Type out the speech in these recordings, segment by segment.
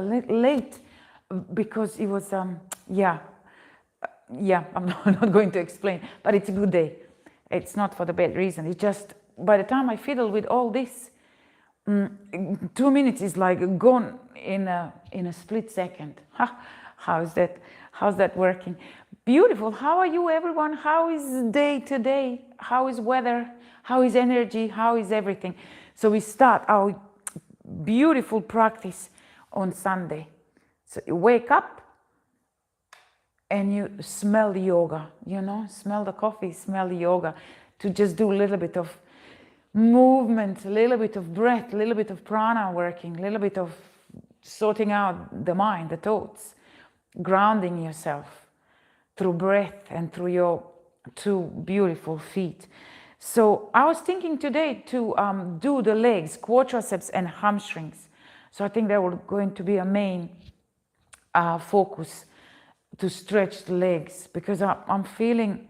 late because it was, yeah, I'm not going to explain, but it's a good day. It's not for the bad reason. It's just, by the time I fiddle with all this, 2 minutes is like gone in a split second. How's that working? Beautiful. How are you, everyone? How is day today? How is weather? How is energy? How is everything? So we start our beautiful practice on Sunday. So you wake up and you smell the yoga, smell the coffee, smell the yoga, to just do a little bit of movement, a little bit of breath, a little bit of prana working, a little bit of sorting out the mind, the thoughts, grounding yourself through breath and through your two beautiful feet. So I was thinking today to do the legs, quadriceps and hamstrings. So I think that was going to be a main focus, to stretch the legs, because I'm feeling,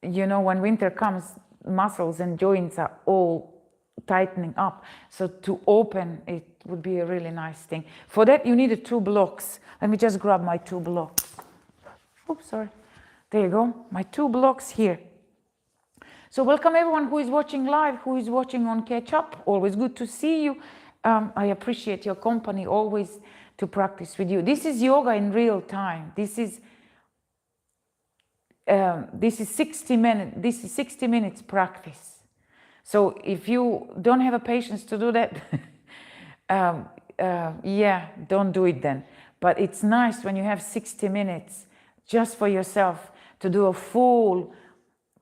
when winter comes, muscles and joints are all tightening up. So to open it would be a really nice thing. For that you need 2 blocks. Let me just grab my 2 blocks. Oops, sorry. There you go, my 2 blocks here. So welcome everyone who is watching live, who is watching on catch up. Always good to see you. I appreciate your company, always to practice with you. This is yoga in real time. This is 60 minutes practice. So if you don't have a patience to do that, yeah, don't do it then. But it's nice when you have 60 minutes just for yourself to do a full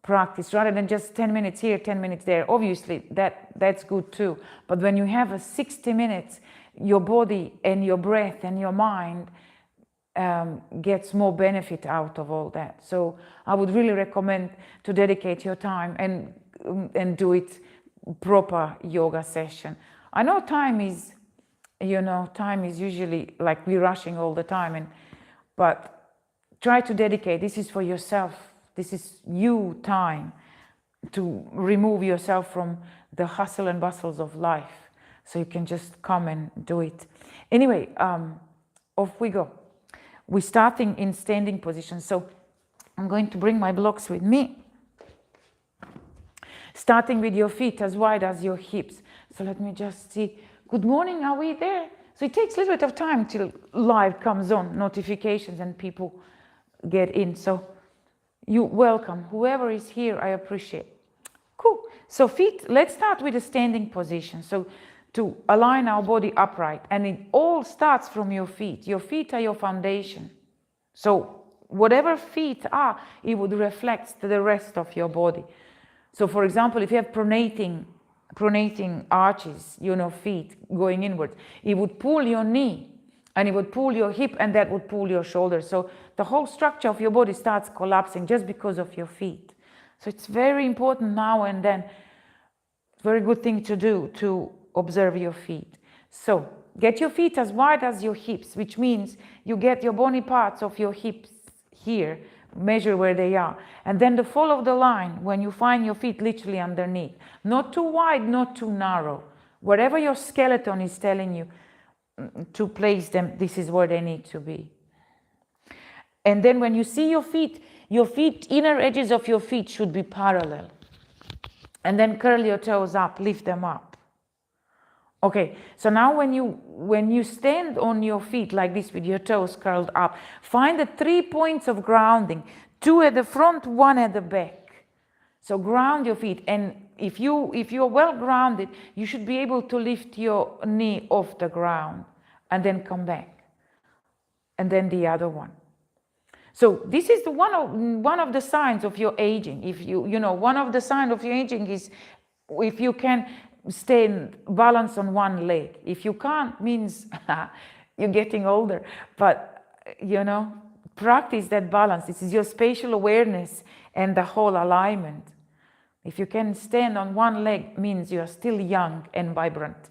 practice rather than just 10 minutes here, 10 minutes there. Obviously that's good too. But when you have a 60 minutes, your body and your breath and your mind gets more benefit out of all that. So I would really recommend to dedicate your time and do it proper yoga session. I know time is usually like we're rushing all the time, but try to dedicate. This is for yourself. This is you time to remove yourself from the hustle and bustles of life, so you can just come and do it. Anyway, off we go. We're starting in standing position. So I'm going to bring my blocks with me. Starting with your feet as wide as your hips. So let me just see. Good morning, are we there? So it takes a little bit of time till live comes on, notifications and people get in. So you welcome, whoever is here, I appreciate. Cool. So feet, let's start with a standing position. So to align our body upright, and it all starts from your feet. Your feet are your foundation. So whatever feet are, it would reflect the rest of your body. So for example, if you have pronating arches, feet going inwards, it would pull your knee and it would pull your hip, and that would pull your shoulder. So the whole structure of your body starts collapsing just because of your feet. So it's very important now and then, very good thing to do, to observe your feet. So get your feet as wide as your hips, which means you get your bony parts of your hips here, measure where they are, and then to follow the line when you find your feet literally underneath. Not too wide, not too narrow. Wherever your skeleton is telling you to place them, this is where they need to be. And then when you see your feet, inner edges of your feet should be parallel. And then curl your toes up, lift them up. Okay, so now when you stand on your feet like this with your toes curled up, find the 3 points of grounding, 2 at the front, 1 at the back. So ground your feet, and if you're well grounded, you should be able to lift your knee off the ground and then come back, and then the other one. So this is one of the signs of your aging. If one of the signs of your aging is if you can stay balanced on one leg. If you can't, means you're getting older. But practice that balance. This is your spatial awareness and the whole alignment. If you can stand on one leg, means you are still young and vibrant.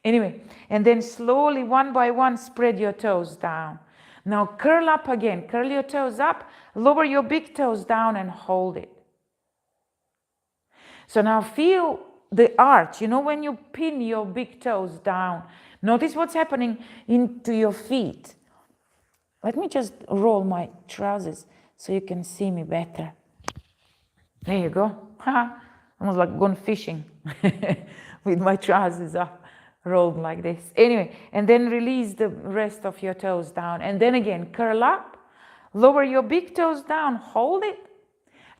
Anyway, and then slowly, one by one, spread your toes down. Now curl up again. Curl your toes up, lower your big toes down and hold it. So now feel the arch. When you pin your big toes down, Notice what's happening into your feet. Let me just roll my trousers so you can see me better. There you go. Almost like gone fishing with my trousers up, rolled like this. Anyway, and then release the rest of your toes down. And then again, curl up, lower your big toes down, hold it,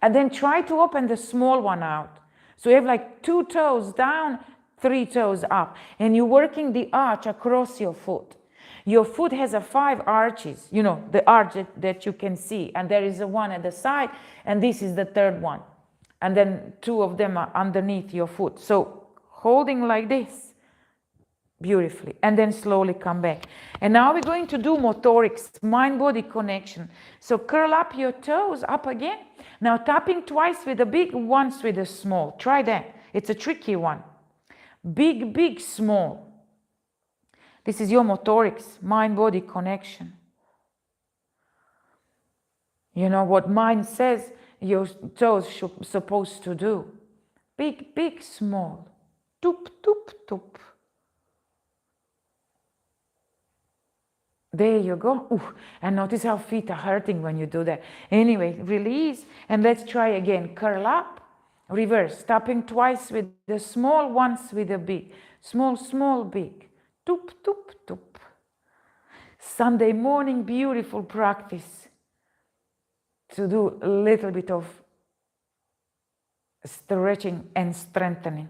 and then try to open the small one out. So you have like 2 toes down, 3 toes up, and you're working the arch across your foot. Your foot has 5 arches, you know, the arch that you can see, and there is one at the side, and this is the 3rd one. And then 2 of them are underneath your foot. So holding like this, beautifully, and then slowly come back. And now we're going to do motorics, mind-body connection. So curl up your toes, up again. Now tapping twice with the big, once with the small. Try that. It's a tricky one. Big, big, small. This is your motorics, mind-body connection. You know what mind says your toes should supposed to do. Big, big, small. Toop, toop, toop. There you go. Ooh, and notice how feet are hurting when you do that. Anyway, release, and let's try again. Curl up, reverse, tapping twice with the small, once with the big. Small, small, big. Toop, toop, toop. Sunday morning, beautiful practice to do a little bit of stretching and strengthening.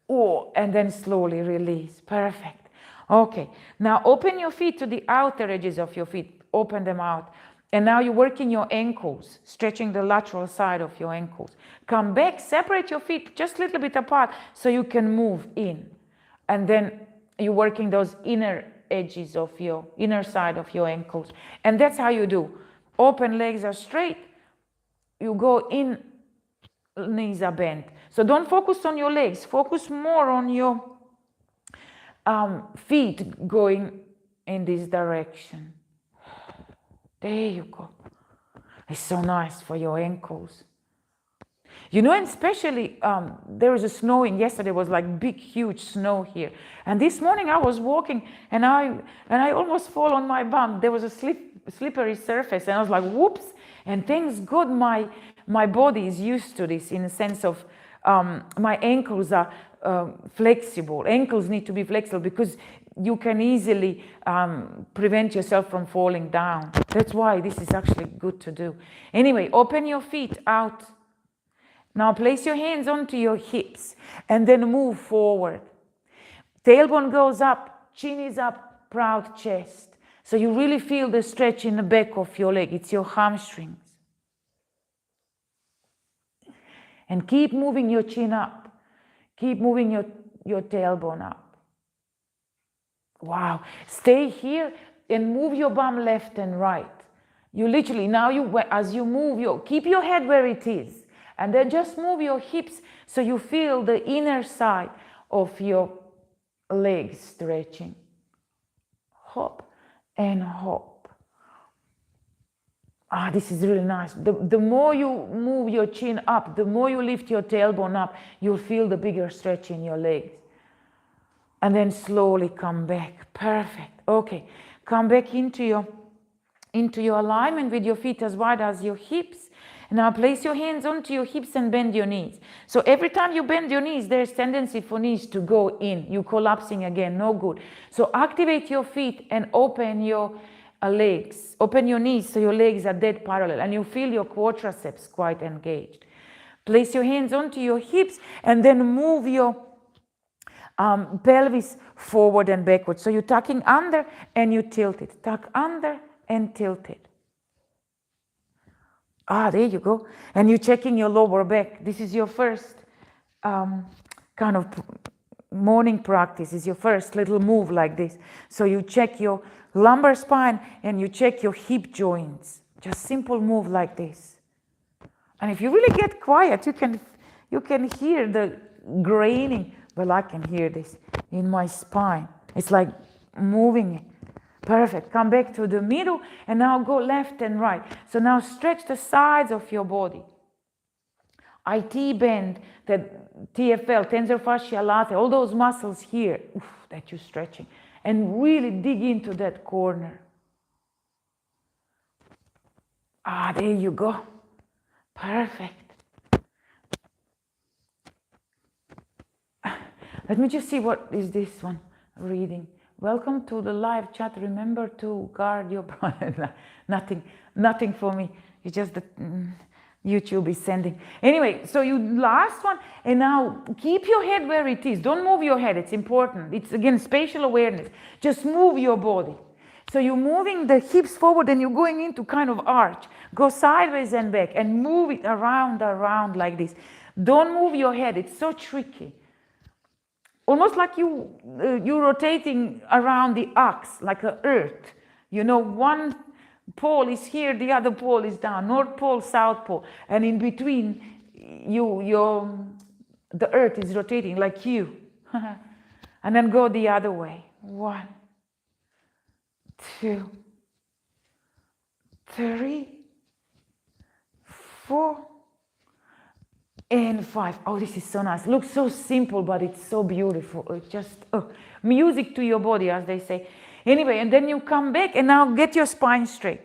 Oh, and then slowly release. Perfect. Okay, now open your feet to the outer edges of your feet. Open them out. And now you're working your ankles, stretching the lateral side of your ankles. Come back, separate your feet just a little bit apart so you can move in. And then you're working those inner edges of your inner side of your ankles. And that's how you do. Open, legs are straight. You go in, knees are bent. So don't focus on your legs. Focus more on your feet going in this direction. There you go. It's so nice for your ankles. You know, and especially there was a snowing. Yesterday was like big, huge snow here. And this morning I was walking and I almost fall on my bum. There was a slippery surface and I was like, whoops. And thanks God my body is used to this in the sense of my ankles are flexible. Ankles need to be flexible because you can easily prevent yourself from falling down. That's why this is actually good to do. Anyway, open your feet out. Now place your hands onto your hips and then move forward. Tailbone goes up, chin is up, proud chest. So you really feel the stretch in the back of your leg. It's your hamstrings. And keep moving your chin up. Keep moving your tailbone up. Wow. Stay here and move your bum left and right. You literally, now as you move, keep your head where it is. And then just move your hips so you feel the inner side of your legs stretching. Hop and hop. This is really nice. The more you move your chin up, the more you lift your tailbone up, you'll feel the bigger stretch in your legs. And then slowly come back. Perfect. Okay. Come back into your alignment with your feet as wide as your hips. Now place your hands onto your hips and bend your knees. So every time you bend your knees, there's tendency for knees to go in. You're collapsing again, no good. So activate your feet and open your legs. Open your knees so your legs are dead parallel and you feel your quadriceps quite engaged. Place your hands onto your hips and then move your pelvis forward and backward. So you're tucking under and you tilt it. Tuck under and tilt it. There you go. And you're checking your lower back. This is your first kind of morning practice. Is your first little move like this. So you check your lumbar spine and you check your hip joints. Just simple move like this. And if you really get quiet, you can hear the graining. Well, I can hear this in my spine. It's like moving. Perfect. Come back to the middle and now go left and right. So now stretch the sides of your body. IT bend, the TFL, tensor fascia latae, all those muscles here that you're stretching. and really dig into that corner. There you go. Perfect. Let me just see what is this one reading. Welcome to the live chat. Remember to guard your nothing for me. It's just that YouTube is sending. Anyway, so you last one, and now keep your head where it is. Don't move your head. It's important. It's again spatial awareness. Just move your body. So you're moving the hips forward and you're going into kind of arch. Go sideways and back and move it around like this. Don't move your head. It's so tricky. Almost like you're rotating around the axe, like an earth. You know, one pole is here, the other pole is down. North pole, south pole. And in between, the earth is rotating like you. And then go the other way. 1, 2, 3, 4, and 5. Oh, this is so nice. Looks so simple, but it's so beautiful. It's just music to your body, as they say. Anyway, and then you come back and now get your spine straight.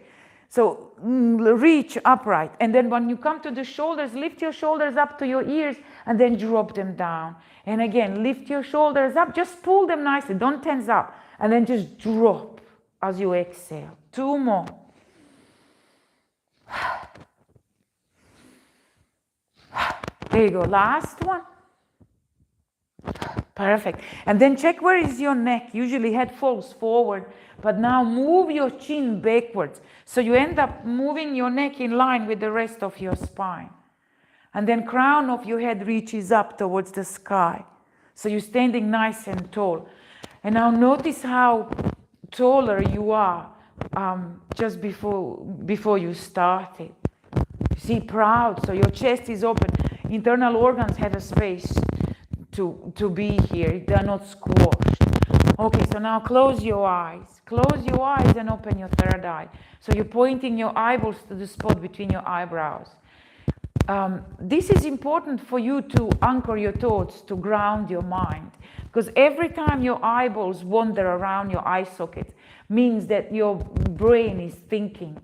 So reach upright. And then when you come to the shoulders, lift your shoulders up to your ears and then drop them down. And again, lift your shoulders up. Just pull them nicely. Don't tense up. And then just drop as you exhale. 2 more. There you go. Last one. Perfect. And then check where is your neck. Usually head falls forward, but now move your chin backwards. So you end up moving your neck in line with the rest of your spine. And then crown of your head reaches up towards the sky. So you're standing nice and tall. And now notice how taller you are just before you started. You see, proud. So your chest is open. Internal organs have a space to be here. They're not squashed. Okay, so now close your eyes. Close your eyes and open your third eye. So you're pointing your eyeballs to the spot between your eyebrows. This is important for you to anchor your thoughts, to ground your mind. Because every time your eyeballs wander around your eye socket, means that your brain is thinking.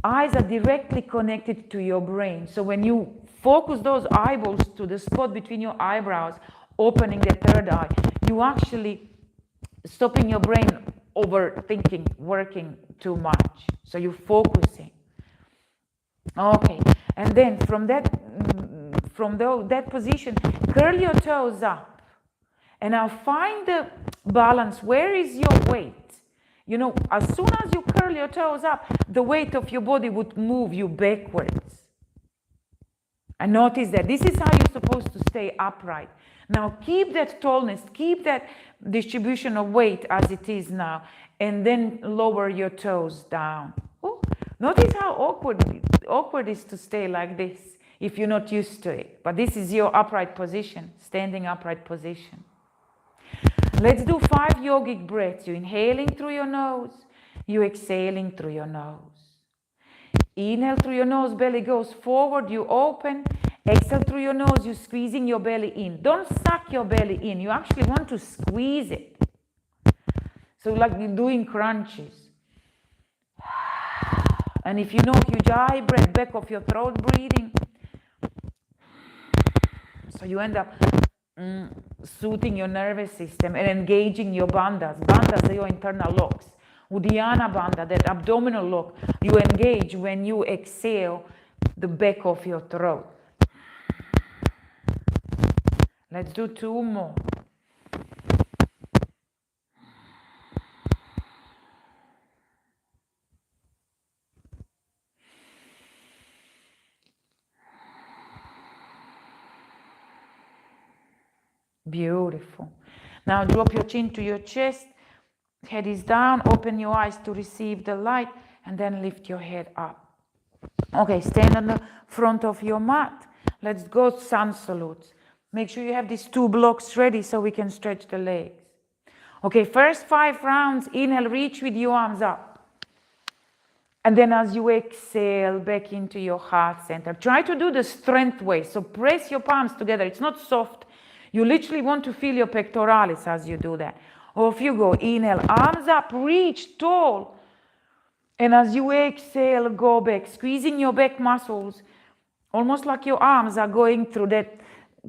Eyes are directly connected to your brain. So when you focus those eyeballs to the spot between your eyebrows, opening the third eye, you actually stopping your brain overthinking, working too much. So you're focusing. Okay, and then from that position, curl your toes up. And now find the balance. Where is your weight? You know, as soon as you curl your toes up, the weight of your body would move you backwards. And notice that this is how you're supposed to stay upright. Now keep that tallness, keep that distribution of weight as it is now, and then lower your toes down. Oh, notice how awkward it is to stay like this if you're not used to it. But this is your upright position, standing upright position. Let's do 5 yogic breaths. You're inhaling through your nose, you're exhaling through your nose. Inhale through your nose, belly goes forward, you open. Exhale through your nose, you're squeezing your belly in. Don't suck your belly in, you actually want to squeeze it. So like you're doing crunches. And if you know huge eye breath, back of your throat breathing. So you end up soothing your nervous system and engaging your bandhas. Bandhas are your internal locks. Uddiyana bandha, that abdominal lock, you engage when you exhale the back of your throat. Let's do 2 more. Beautiful. Now drop your chin to your chest, head is down, open your eyes to receive the light, and then lift your head up. Okay, stand on the front of your mat. Let's go sun salutes. Make sure you have these 2 blocks ready so we can stretch the legs. Okay, first 5 rounds, inhale, reach with your arms up. And then as you exhale, back into your heart center. Try to do the strength way, so press your palms together. It's not soft. You literally want to feel your pectoralis as you do that. Off you go. Inhale, arms up, reach tall. And as you exhale, go back, squeezing your back muscles, almost like your arms are going through that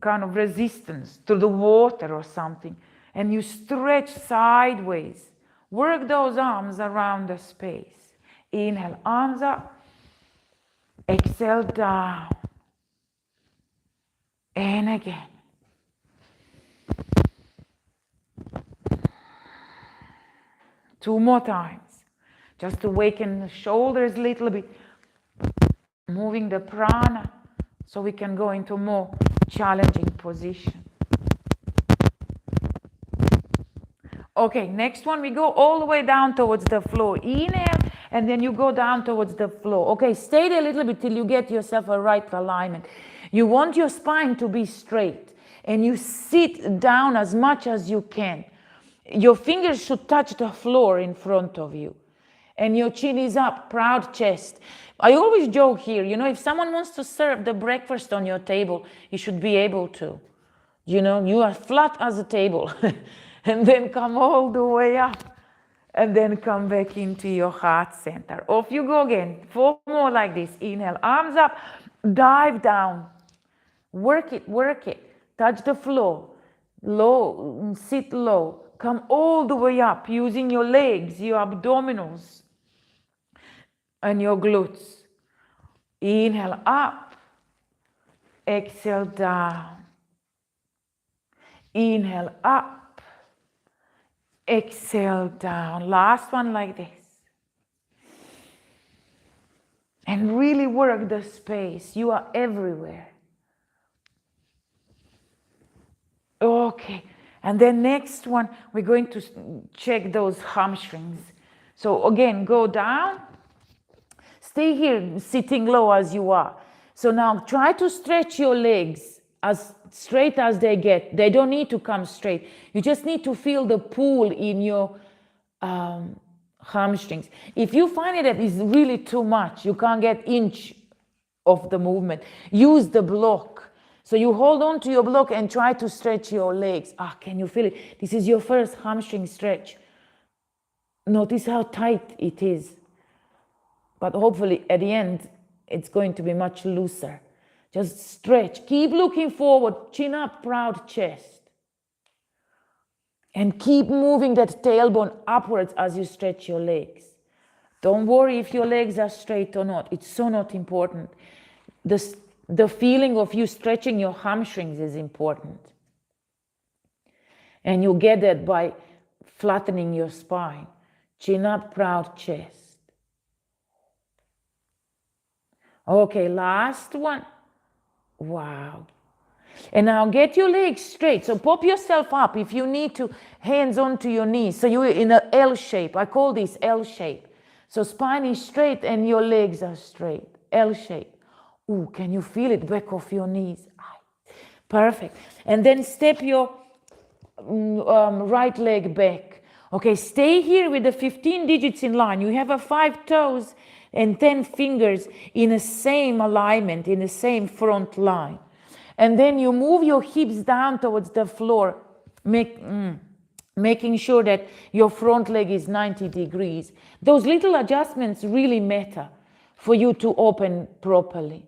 kind of resistance to the water or something. And you stretch sideways. Work those arms around the space. Inhale, arms up. Exhale, down. And again. Two more times. Just awaken the shoulders a little bit. Moving the prana so we can go into more challenging position. Okay, next one, we go all the way down towards the floor. Inhale, and then you go down towards the floor. Okay, stay there a little bit till you get yourself a right alignment. You want your spine to be straight, and you sit down as much as you can. Your fingers should touch the floor in front of you. And your chin is up, proud chest. I always joke here, you know, if someone wants to serve the breakfast on your table, you should be able to. You know, you are flat as a table. And then come all the way up. And then come back into your heart center. Off you go again. 4 more like this. Inhale, arms up, dive down. Work it, work it. Touch the floor. Low, sit low. Come all the way up using your legs, your abdominals, and your glutes. Inhale up. Exhale down. Inhale up. Exhale down. Last one like this. And really work the space. You are everywhere. Okay. And then next one, we're going to check those hamstrings. So again, go down. Stay here, sitting low as you are. So now try to stretch your legs as straight as they get. They don't need to come straight. You just need to feel the pull in your hamstrings. If you find it that is really too much, you can't get inch of the movement, use the block. So you hold on to your block and try to stretch your legs. Can you feel it? This is your first hamstring stretch. Notice how tight it is. But hopefully at the end, it's going to be much looser. Just stretch. Keep looking forward. Chin up, proud chest. And keep moving that tailbone upwards as you stretch your legs. Don't worry if your legs are straight or not. It's so not important. The feeling of you stretching your hamstrings is important. And you get that by flattening your spine. Chin up, proud chest. Okay, last one. Wow. And now get your legs straight. So pop yourself up if you need to, hands onto your knees. So you're in an L shape. I call this L shape. So spine is straight and your legs are straight. L shape. Ooh, can you feel it back of your knees? Perfect. And then step your right leg back. Okay, stay here with the 15 digits in line. You have 5 toes and 10 fingers in the same alignment, in the same front line. And then you move your hips down towards the floor, making sure that your front leg is 90 degrees. Those little adjustments really matter for you to open properly.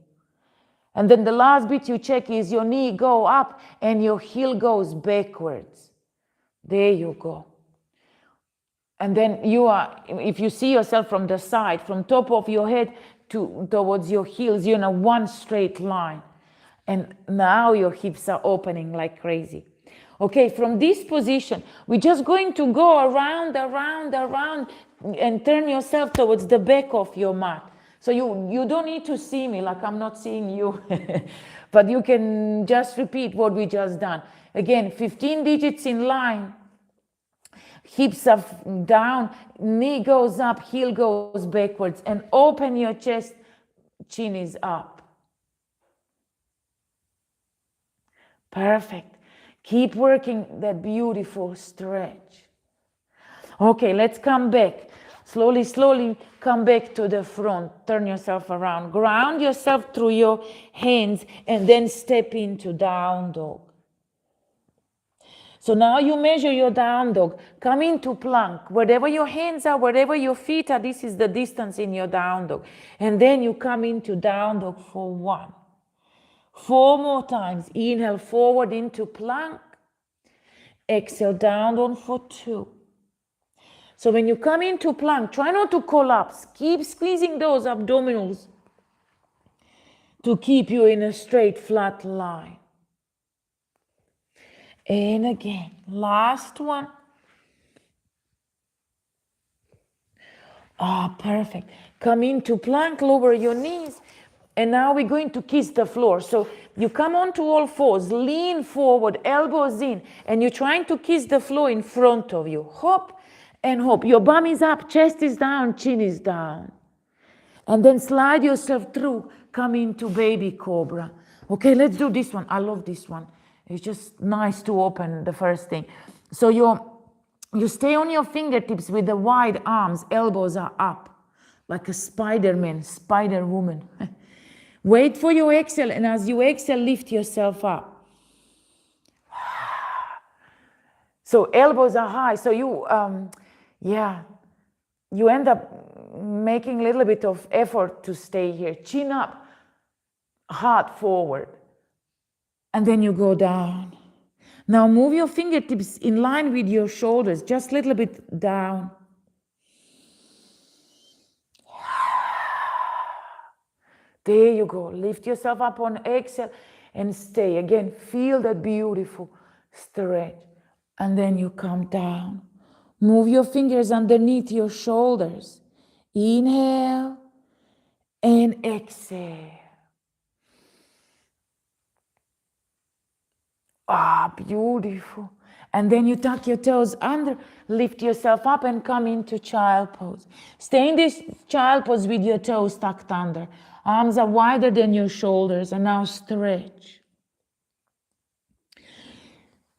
And then the last bit you check is your knee go up and your heel goes backwards. There you go. And then you are, if you see yourself from the side, from top of your head towards your heels, you're in a one straight line. And now your hips are opening like crazy. Okay, from this position, we're just going to go around, and turn yourself towards the back of your mat. So you don't need to see me like I'm not seeing you. But you can just repeat what we just done. Again, 15 digits in line. Hips are down, knee goes up, heel goes backwards, and open your chest, chin is up. Perfect. Keep working that beautiful stretch. Okay, let's come back. Slowly come back to the front. Turn yourself around. Ground yourself through your hands and then step into down dog. So now you measure your down dog. Come into plank. Wherever your hands are, wherever your feet are, this is the distance in your down dog. And then you come into down dog for 1. 4 more times. Inhale forward into plank. Exhale down dog for 2. So when you come into plank, try not to collapse. Keep squeezing those abdominals to keep you in a straight, flat line. And again, last one. Perfect. Come into plank, lower your knees. And now we're going to kiss the floor. So you come onto all fours, lean forward, elbows in, and you're trying to kiss the floor in front of you. Hop and hop. Your bum is up, chest is down, chin is down. And then slide yourself through, come into baby cobra. Okay, let's do this one. I love this one. It's just nice to open the first thing. So you stay on your fingertips with the wide arms, elbows are up, like a Spider-Man, Spider-Woman. Wait for your exhale, and as you exhale, lift yourself up. So elbows are high, so you end up making a little bit of effort to stay here. Chin up, heart forward, and then you go down. Now move your fingertips in line with your shoulders, just a little bit down. There you go. Lift yourself up on exhale and stay. Again, feel that beautiful stretch. And then you come down. Move your fingers underneath your shoulders. Inhale and exhale. Beautiful. And then you tuck your toes under, lift yourself up and come into child pose. Stay in this child pose with your toes tucked under. Arms are wider than your shoulders, and now stretch.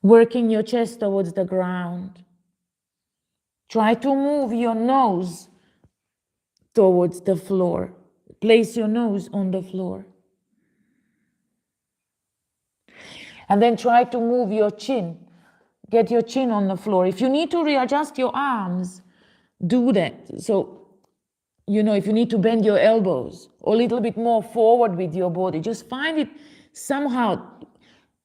Working your chest towards the ground. Try to move your nose towards the floor. Place your nose on the floor. And then try to move your chin. Get your chin on the floor. If you need to readjust your arms, do that. So, if you need to bend your elbows or a little bit more forward with your body, just find it somehow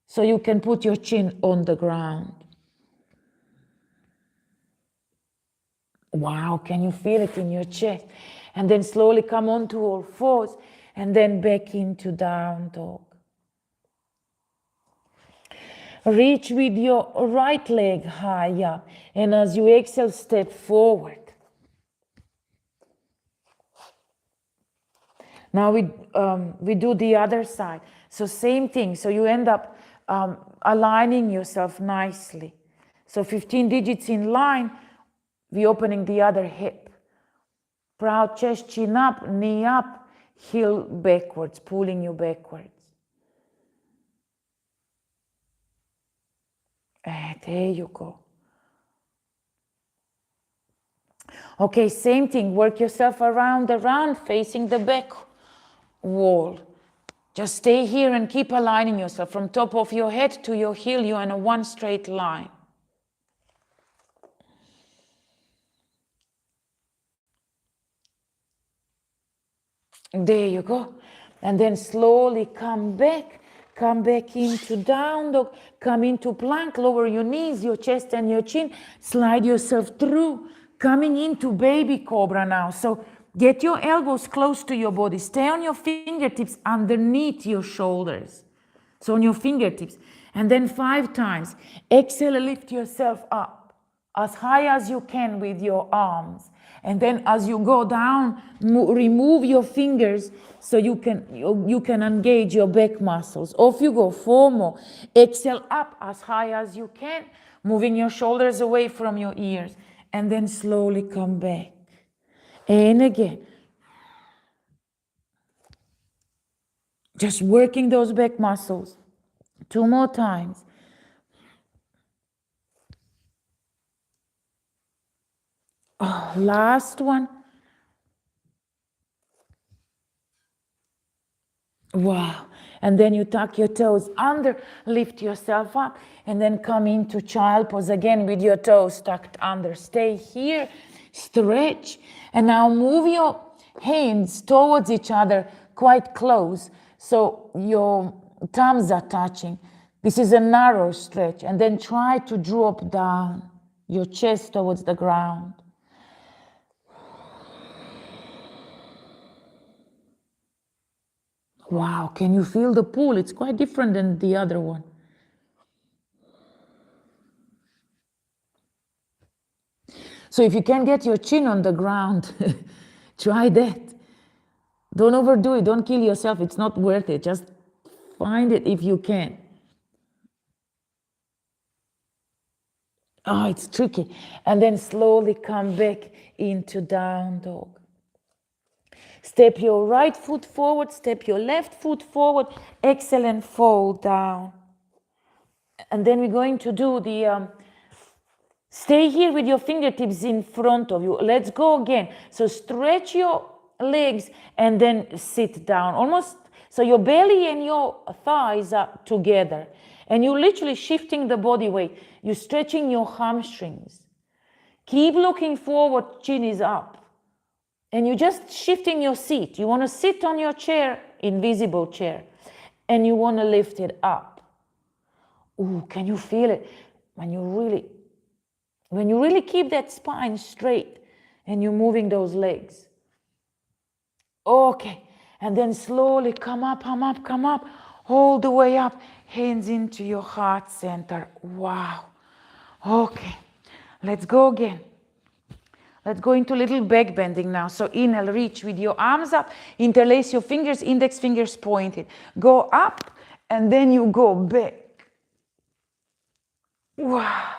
so you can put your chin on the ground. Wow, can you feel it in your chest? And then slowly come onto all fours and then back into down dog. Reach with your right leg high up, and as you exhale, step forward. Now we do the other side. So same thing. So you end up aligning yourself nicely. So 15 digits in line, we're opening the other hip. Proud chest, chin up, knee up, heel backwards, pulling you backwards. There you go. Okay, same thing. Work yourself around, facing the back wall. Just stay here and keep aligning yourself from top of your head to your heel. You're in a one straight line. There you go. And then slowly come back into down dog, come into plank, lower your knees, your chest and your chin, slide yourself through, coming into baby cobra now. So get your elbows close to your body, stay on your fingertips underneath your shoulders. So on your fingertips. And then 5 times. Exhale, lift yourself up as high as you can with your arms. And then as you go down, remove your fingers so you can engage your back muscles. Off you go, 4 more. Exhale up as high as you can, moving your shoulders away from your ears. And then slowly come back. And again. Just working those back muscles. 2 more times. Last one. Wow. And then you tuck your toes under, lift yourself up, and then come into child pose again with your toes tucked under. Stay here, stretch, and now move your hands towards each other quite close. So your thumbs are touching. This is a narrow stretch. And then try to drop down your chest towards the ground. Wow, can you feel the pull? It's quite different than the other one. So if you can get your chin on the ground, try that. Don't overdo it. Don't kill yourself. It's not worth it. Just find it if you can. Oh, it's tricky. And then slowly come back into down dog. Step your right foot forward, step your left foot forward. Excellent, fold down. And then we're going to do the, stay here with your fingertips in front of you. Let's go again. So stretch your legs and then sit down. Almost, so your belly and your thighs are together. And you're literally shifting the body weight. You're stretching your hamstrings. Keep looking forward, chin is up. And you're just shifting your seat. You want to sit on your chair, invisible chair, and you want to lift it up. Ooh, can you feel it? When you really keep that spine straight and you're moving those legs. Okay, and then slowly come up, all the way up, hands into your heart center. Wow. Okay, let's go again. Let's go into little back bending now. So inhale, reach with your arms up, interlace your fingers, index fingers pointed. Go up, and then you go back. Wow.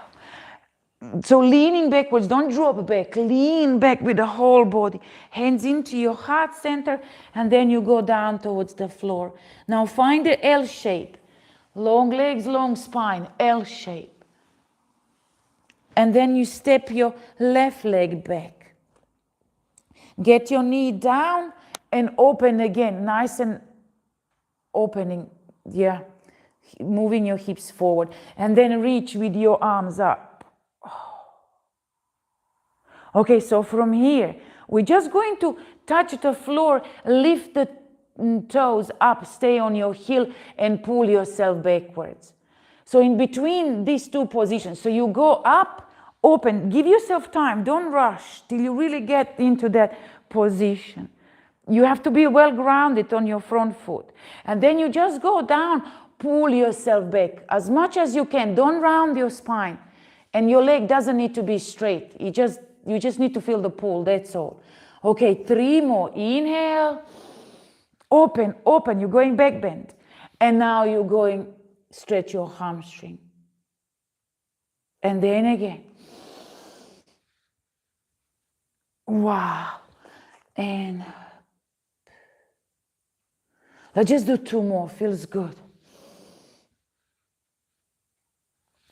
So leaning backwards, don't drop back. Lean back with the whole body. Hands into your heart center, and then you go down towards the floor. Now find the L shape. Long legs, long spine, L shape. And then you step your left leg back. Get your knee down and open again. Nice and opening, yeah. Moving your hips forward. And then reach with your arms up. Okay, so from here, we're just going to touch the floor, lift the toes up, stay on your heel, and pull yourself backwards. So in between these two positions, so you go up, open, give yourself time, don't rush till you really get into that position. You have to be well grounded on your front foot. And then you just go down, pull yourself back as much as you can. Don't round your spine. And your leg doesn't need to be straight. You just need to feel the pull, that's all. Okay, 3 more. Inhale, open, you're going back bend. And now you're going, stretch your hamstring. And then again. Wow. And let's just do 2 more, feels good.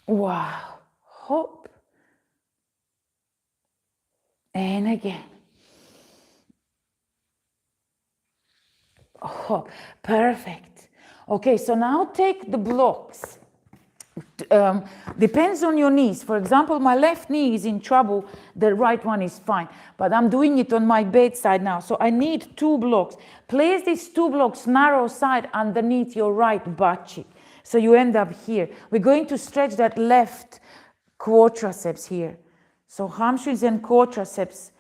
Wow. Hop. And again. Oh, perfect. Okay, so now take the blocks. Depends on your knees. For example, my left knee is in trouble, the right one is fine. But I'm doing it on my bedside now, so I need 2 blocks. Place these 2 blocks narrow side underneath your right butt cheek. So you end up here. We're going to stretch that left quadriceps here. So hamstrings and quadriceps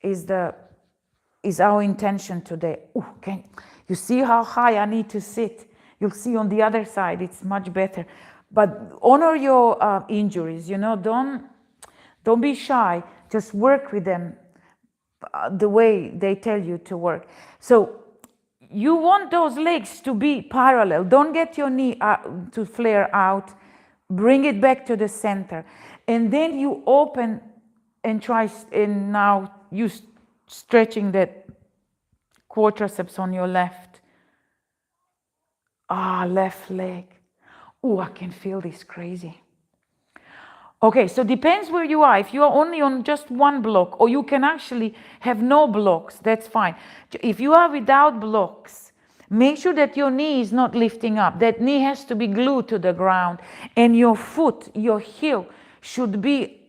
is our intention today. Ooh, okay. You see how high I need to sit? You'll see on the other side, it's much better. But honor your injuries, you know, don't be shy. Just work with them the way they tell you to work. So you want those legs to be parallel. Don't get your knee to flare out. Bring it back to the center. And then you open and try, and now you stretching that quadriceps on your left. Left leg. Oh, I can feel this crazy. Okay, so depends where you are. If you are only on just 1 block, or you can actually have no blocks, that's fine. If you are without blocks, Make sure that your knee is not lifting up. That knee has to be glued to the ground. And your foot, your heel, should be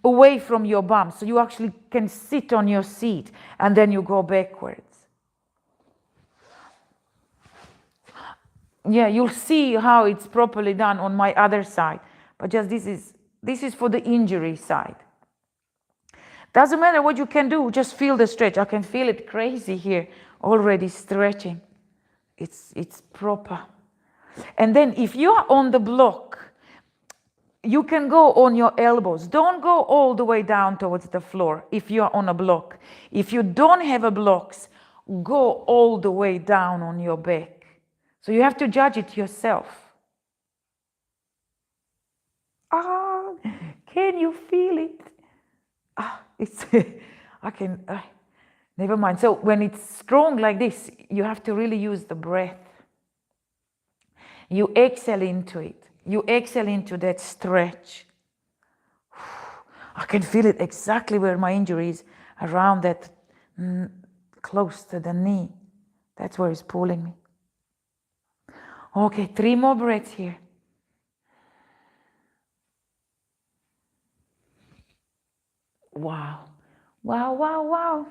away from your bum. So you actually can sit on your seat and then you go backwards. Yeah, you'll see how it's properly done on my other side. But just this is for the injury side. Doesn't matter what you can do, just feel the stretch. I can feel it crazy here, already stretching. It's proper. And then if you are on the block, you can go on your elbows. Don't go all the way down towards the floor if you are on a block. If you don't have a blocks, go all the way down on your back. So you have to judge it yourself. Can you feel it? It's I can never mind. So when it's strong like this, you have to really use the breath. You exhale into it. You exhale into that stretch. I can feel it exactly where my injury is, around that, close to the knee. That's where it's pulling me. Okay, 3 more breaths here. Wow. Wow, wow, wow.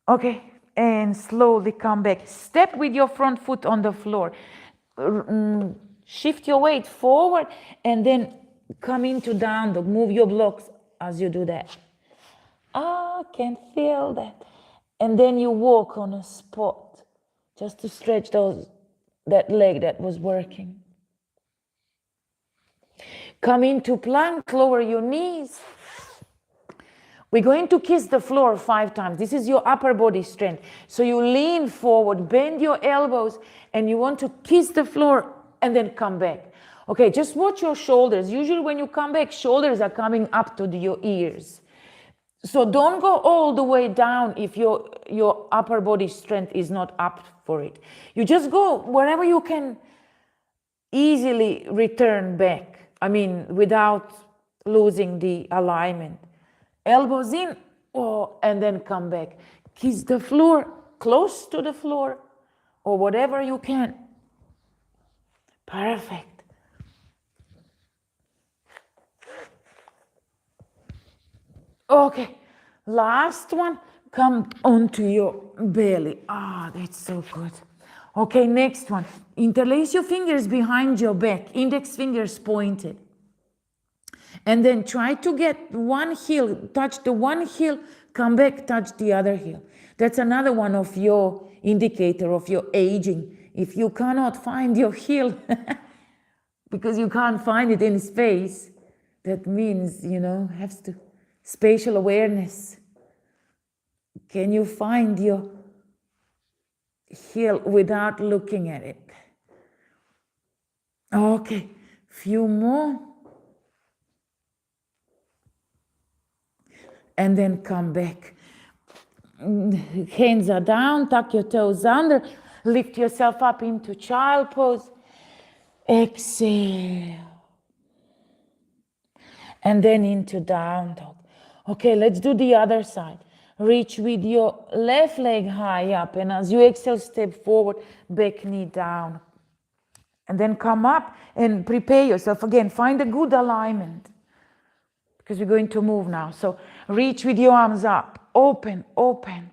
Okay, and slowly come back. Step with your front foot on the floor. Shift your weight forward and then come into down dog. Move your blocks as you do that. I can feel that. And then you walk on a spot just to stretch that leg that was working. Come into plank, lower your knees. We're going to kiss the floor 5 times. This is your upper body strength. So you lean forward, bend your elbows, and you want to kiss the floor and then come back. Okay, just watch your shoulders. Usually when you come back, shoulders are coming up to your ears. So don't go all the way down if your upper body strength is not up for it. You just go wherever you can easily return back. I mean, without losing the alignment. Elbows in, and then come back. Kiss the floor, close to the floor, or whatever you can. Perfect. Okay, last one. Come onto your belly. That's so good. Okay, next one. Interlace your fingers behind your back, index fingers pointed. And then try to get one heel, touch the one heel, come back, touch the other heel. That's another one of your indicator of your aging. If you cannot find your heel, because you can't find it in space, that means, has to, spatial awareness. Can you find your heel without looking at it? Okay, few more. And then come back. Hands are down, tuck your toes under, lift yourself up into child pose. Exhale. And then into down dog. Okay, let's do the other side. Reach with your left leg high up, and as you exhale, step forward, back knee down. And then come up and prepare yourself again. Find a good alignment, because we're going to move now. So reach with your arms up, open, open.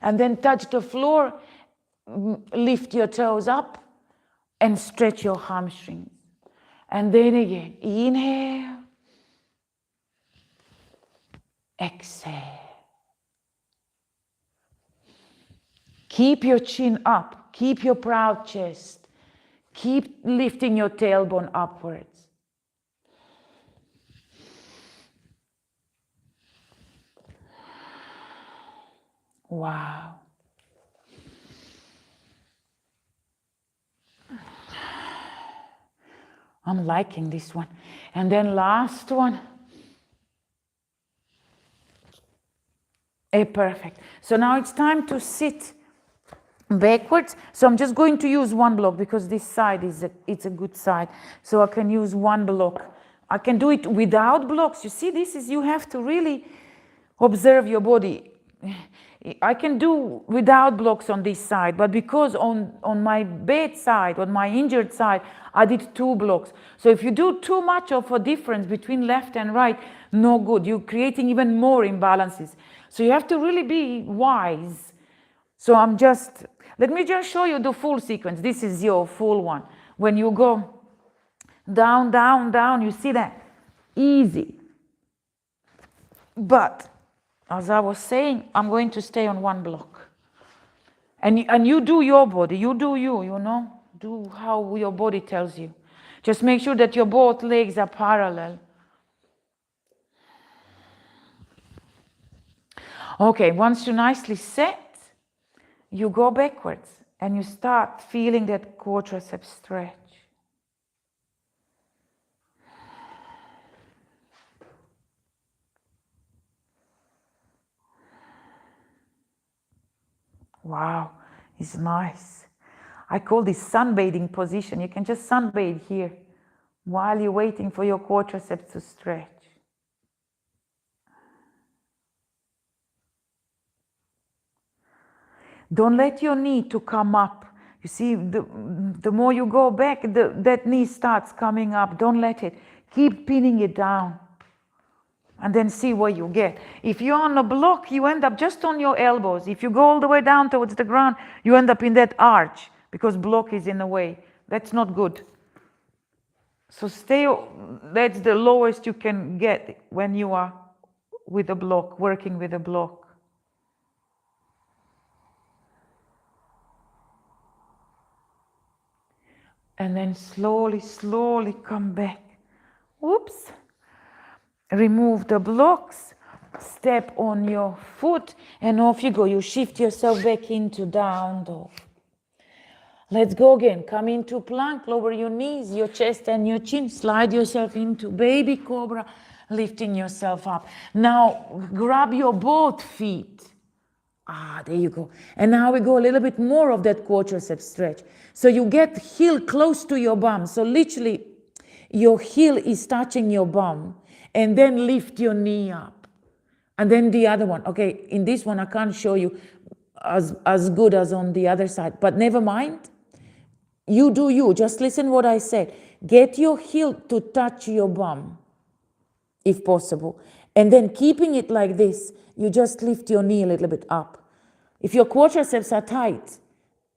And then touch the floor, lift your toes up, and stretch your hamstrings. And then again, inhale, exhale. Keep your chin up, keep your proud chest, keep lifting your tailbone upwards. Wow. I'm liking this one. And then last one. Perfect. So now it's time to sit backwards. So I'm just going to use one block because this side it's a good side. So I can use one block. I can do it without blocks. You see, you have to really observe your body. I can do without blocks on this side, but because on my bad side, on my injured side, I did 2 blocks. So if you do too much of a difference between left and right, no good. You're creating even more imbalances. So you have to really be wise. So let me just show you the full sequence. This is your full one. When you go down, down, down, you see that? Easy. But as I was saying, I'm going to stay on 1 block. And you do your body, you do you know? Do how your body tells you. Just make sure that your both legs are parallel. Okay, once you nicely set, you go backwards and you start feeling that quadriceps stretch. Wow, it's nice. I call this sunbathing position. You can just sunbathe here while you're waiting for your quadriceps to stretch. Don't let your knee to come up. You see, the more you go back, that knee starts coming up. Don't let it. Keep pinning it down. And then see where you get. If you're on a block, you end up just on your elbows. If you go all the way down towards the ground, you end up in that arch because block is in the way. That's not good. So that's the lowest you can get when you are with a block, working with a block. And then slowly, slowly come back. Whoops. Remove the blocks, step on your foot, and off you go. You shift yourself back into down dog. Let's go again. Come into plank, lower your knees, your chest and your chin. Slide yourself into baby cobra, lifting yourself up. Now grab your both feet. There you go. And now we go a little bit more of that quadriceps stretch. So you get heel close to your bum. So literally your heel is touching your bum. And then lift your knee up. And then the other one. Okay, in this one I can't show you as good as on the other side. But never mind. You do you. Just listen what I said. Get your heel to touch your bum, if possible. And then keeping it like this, you just lift your knee a little bit up. If your quadriceps are tight,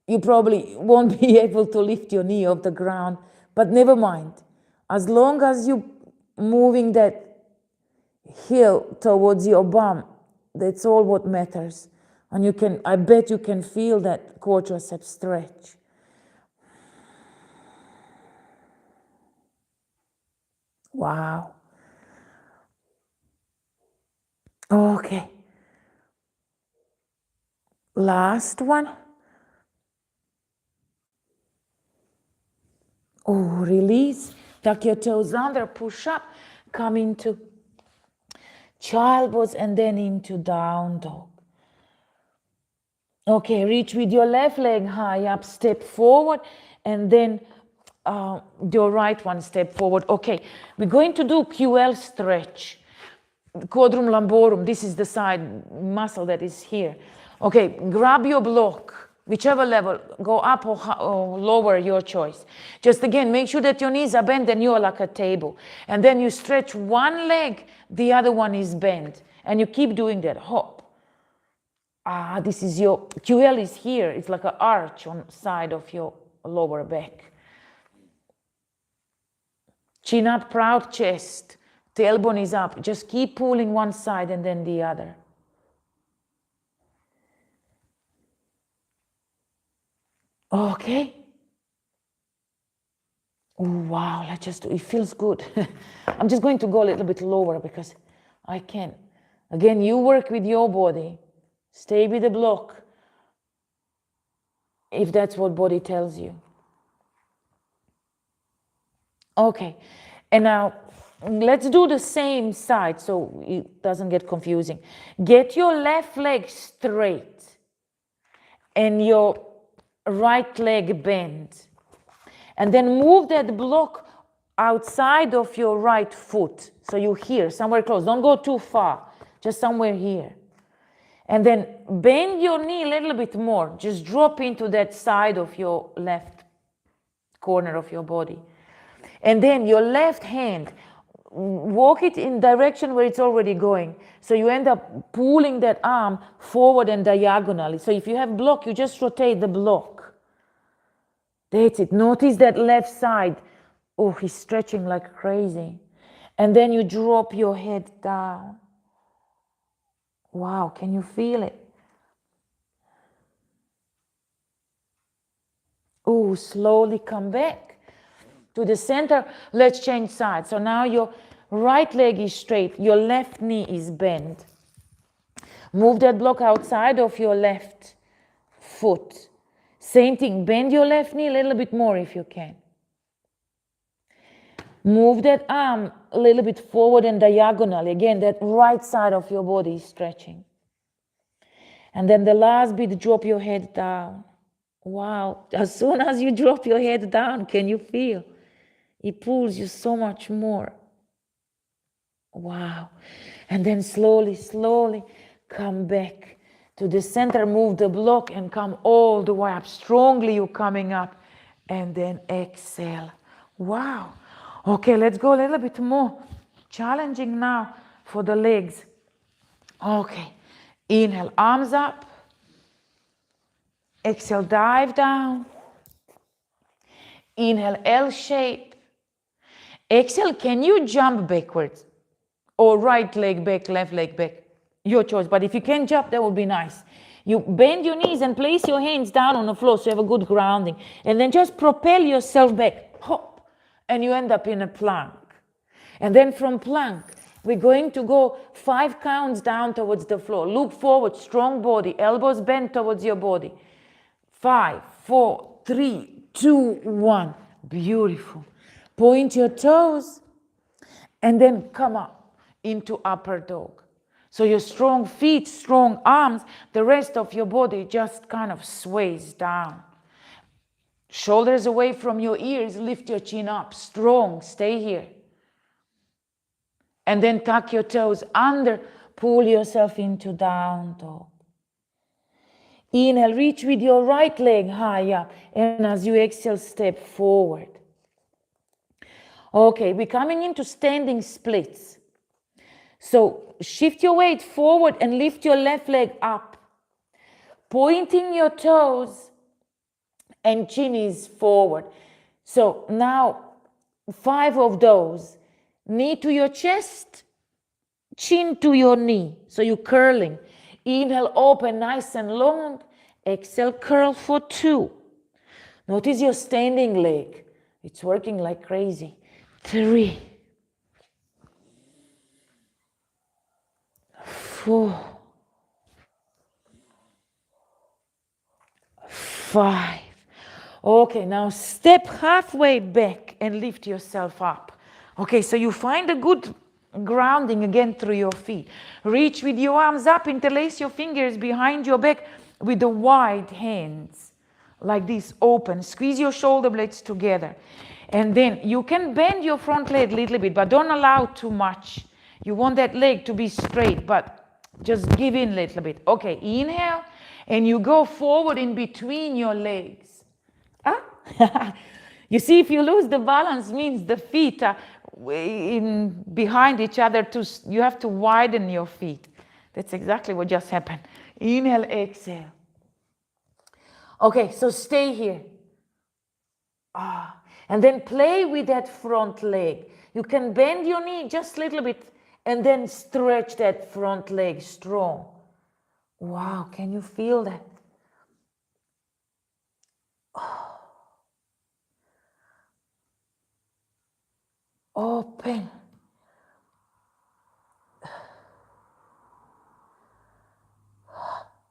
you probably won't be able to lift your knee off the ground. But never mind. As long as you moving that heel towards your bum, that's all what matters. And I bet you can feel that quadriceps stretch. Wow. Okay. Last one. Release. Tuck your toes under, push up, come into child pose and then into down dog. Okay, reach with your left leg high up, step forward, and then your right one step forward. Okay, we're going to do QL stretch. Quadrum lumborum, this is the side muscle that is here. Okay, grab your block, whichever level, go up or lower, your choice. Just again, make sure that your knees are bent and you are like a table. And then you stretch one leg, the other one is bent. And you keep doing that, hop. This is your, QL is here, it's like an arch on the side of your lower back. Chin up, proud chest, tailbone is up. Just keep pulling one side and then the other. Okay. Wow, it feels good. I'm just going to go a little bit lower because I can. Again, you work with your body. Stay with the block if that's what body tells you. Okay, and now let's do the same side so it doesn't get confusing. Get your left leg straight and your right leg bent. And then move that block outside of your right foot. So you're here, somewhere close. Don't go too far, just somewhere here. And then bend your knee a little bit more. Just drop into that side of your left corner of your body. And then your left hand, walk it in direction where it's already going. So you end up pulling that arm forward and diagonally. So if you have block, you just rotate the block. That's it. Notice that left side. Oh, he's stretching like crazy. And then you drop your head down. Wow, can you feel it? Oh, slowly come back to the center. Let's change sides. So now your right leg is straight, your left knee is bent. Move that block outside of your left foot. Same thing, bend your left knee a little bit more if you can. Move that arm a little bit forward and diagonally. Again, that right side of your body is stretching. And then the last bit, drop your head down. Wow, as soon as you drop your head down, can you feel? It pulls you so much more. Wow. And then slowly, slowly come back to the center, move the block and come all the way up. Strongly you're coming up. And then exhale. Wow. Okay, let's go a little bit more challenging now for the legs. Okay. Inhale, arms up. Exhale, dive down. Inhale, L shape. Exhale, can you jump backwards? Or right leg back, left leg back? Your choice. But if you can jump, that would be nice. You bend your knees and place your hands down on the floor so you have a good grounding. And then just propel yourself back. Hop. And you end up in a plank. And then from plank, we're going to go 5 counts down towards the floor. Look forward, strong body, elbows bent towards your body. 5, 4, 3, 2, 1. Beautiful. Point your toes and then come up into upper dog. So your strong feet, strong arms, the rest of your body just kind of sways down. Shoulders away from your ears, lift your chin up, strong, stay here. And then tuck your toes under, pull yourself into down dog. Inhale, reach with your right leg high up. And as you exhale, step forward. Okay, we're coming into standing splits. So shift your weight forward and lift your left leg up. Pointing your toes and chin is forward. So now 5 of those. Knee to your chest, chin to your knee. So you're curling. Inhale, open nice and long. Exhale, curl for 2. Notice your standing leg. It's working like crazy. 3. 4. 5. Okay, now step halfway back and lift yourself up. Okay, so you find a good grounding again through your feet. Reach with your arms up, interlace your fingers behind your back with the wide hands, like this, open. Squeeze your shoulder blades together. And then you can bend your front leg a little bit, but don't allow too much. You want that leg to be straight, but just give in a little bit. Okay, inhale, and you go forward in between your legs. Ah? You see, if you lose the balance, means the feet are in behind each other. You have to widen your feet. That's exactly what just happened. Inhale, exhale. Okay, so stay here. And then play with that front leg. You can bend your knee just a little bit and then stretch that front leg strong. Wow, can you feel that? Open.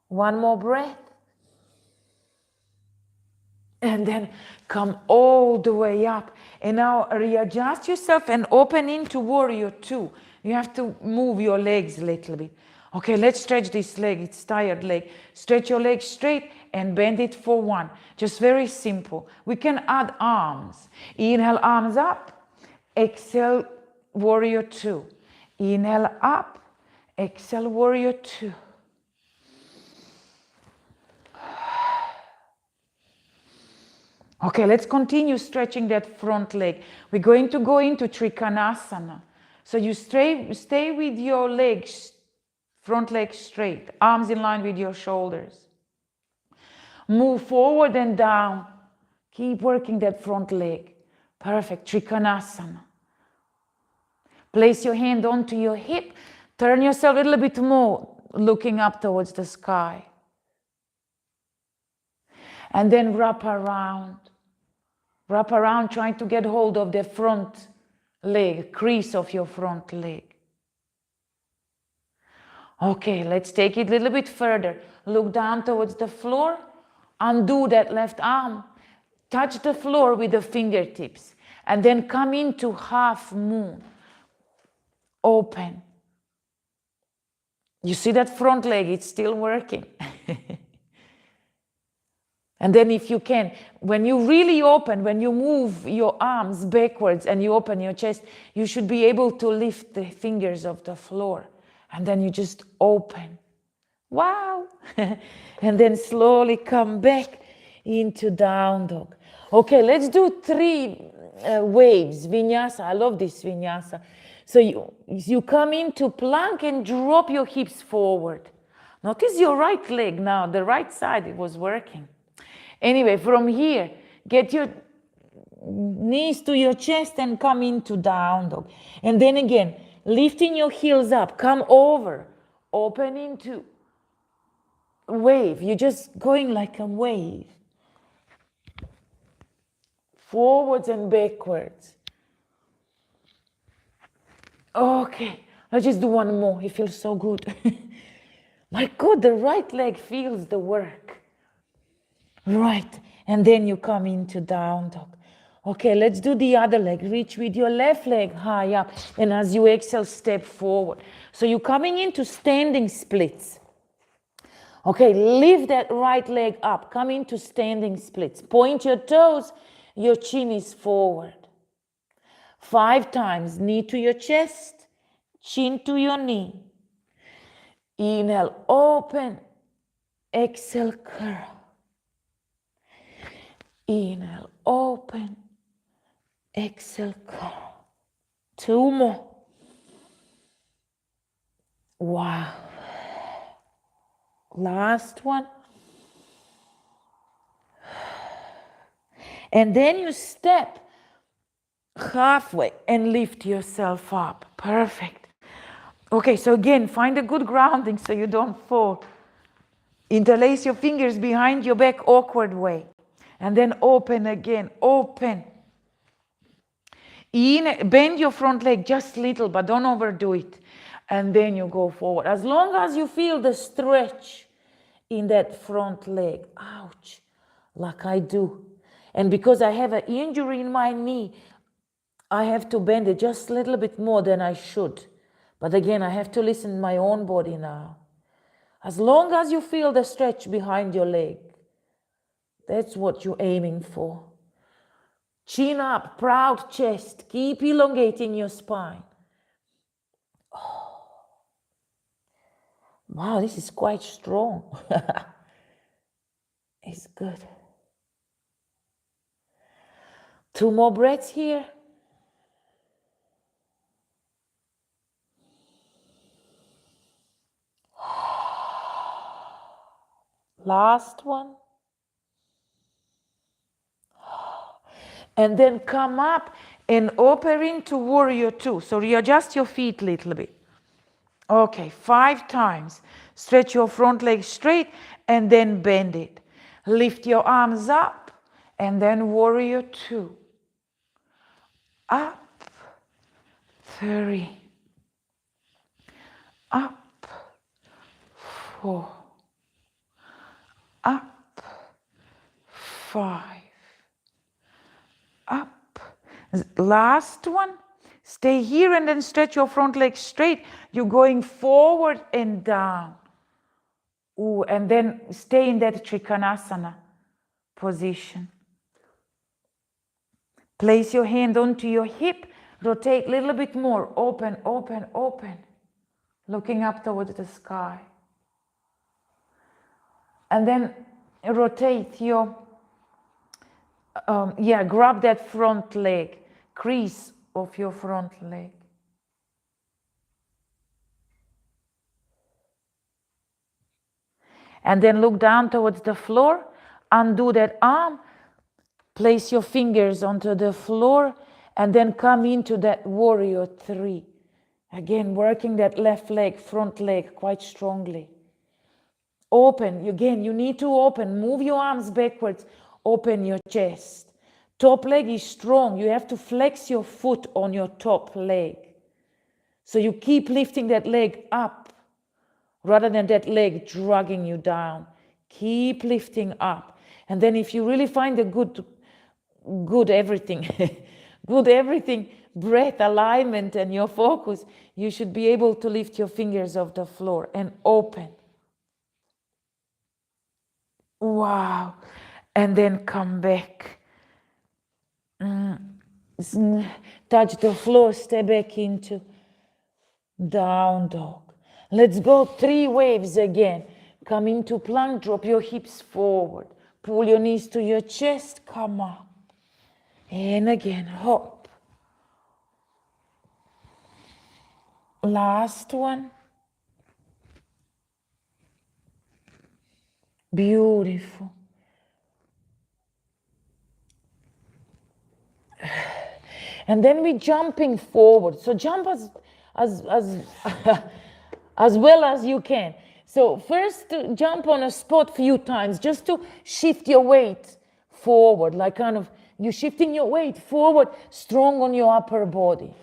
One more breath. And then come all the way up. And now readjust yourself and open into warrior 2. You have to move your legs a little bit. Okay, let's stretch this leg. It's tired leg. Stretch your leg straight and bend it for 1. Just very simple. We can add arms. Inhale, arms up. Exhale, warrior 2. Inhale up. Exhale, warrior 2. Okay, let's continue stretching that front leg. We're going to go into Trikonasana. So you stay with your legs, front leg straight, arms in line with your shoulders. Move forward and down. Keep working that front leg. Perfect, Trikonasana. Place your hand onto your hip. Turn yourself a little bit more, looking up towards the sky. And then wrap around. Wrap around, trying to get hold of the front leg, crease of your front leg. Okay, let's take it a little bit further. Look down towards the floor. Undo that left arm. Touch the floor with the fingertips. And then come into half moon. Open. You see that front leg, it's still working. And then if you can, when you really open, when you move your arms backwards and you open your chest, you should be able to lift the fingers off the floor. And then you just open. Wow! And then slowly come back into down dog. Okay, let's do 3 waves, vinyasa. I love this vinyasa. So you come into plank and drop your hips forward. Notice your right leg now, the right side, it was working. Anyway, from here, get your knees to your chest and come into down dog. And then again, lifting your heels up, come over, open into wave. You're just going like a wave. Forwards and backwards. Okay, let's just do one more. It feels so good. My God, the right leg feels the work. Right, and then you come into down dog. Okay, let's do the other leg. Reach with your left leg high up, and as you exhale, step forward. So you're coming into standing splits. Okay, lift that right leg up. Come into standing splits. Point your toes, your chin is forward. 5 times, knee to your chest, chin to your knee. Inhale, open. Exhale, curl. Inhale, open. Exhale, curl. 2 more. Wow. Last one. And then you step halfway and lift yourself up. Perfect. Okay, so again, find a good grounding so you don't fall. Interlace your fingers behind your back, awkward way. And then open again, open. Bend your front leg just little, but don't overdo it. And then you go forward. As long as you feel the stretch in that front leg. Ouch, like I do. And because I have an injury in my knee, I have to bend it just a little bit more than I should. But again, I have to listen to my own body now. As long as you feel the stretch behind your leg, that's what you're aiming for. Chin up, proud chest. Keep elongating your spine. Oh. Wow, this is quite strong. It's good. 2 more breaths here. Last one. And then come up and open into warrior 2. So readjust your feet a little bit. Okay, 5 times. Stretch your front leg straight and then bend it. Lift your arms up and then warrior 2. Up. 3. Up. 4. Up. 5. Up. Last one. Stay here and then stretch your front leg straight. You're going forward and down. Ooh, and then stay in that Trikonasana position. Place your hand onto your hip. Rotate a little bit more. Open, open, open. Looking up towards the sky. And then rotate your Yeah, grab that front leg, crease of your front leg. And then look down towards the floor, undo that arm, place your fingers onto the floor, and then come into that warrior 3. Again, working that left leg, front leg quite strongly. Open, again, you need to open, move your arms backwards, open your chest. Top leg is strong, you have to flex your foot on your top leg. So you keep lifting that leg up rather than that leg dragging you down. Keep lifting up. And then if you really find a good everything, good everything, breath, alignment, and your focus, you should be able to lift your fingers off the floor and open. Wow. And then come back. Touch the floor, step back into down dog. Let's go 3 waves again. Come into plank, drop your hips forward. Pull your knees to your chest, come up. And again, hop. Last one. Beautiful. And then we're jumping forward. So jump as well as you can. So first jump on a spot a few times just to shift your weight forward, like kind of you're shifting your weight forward, strong on your upper body.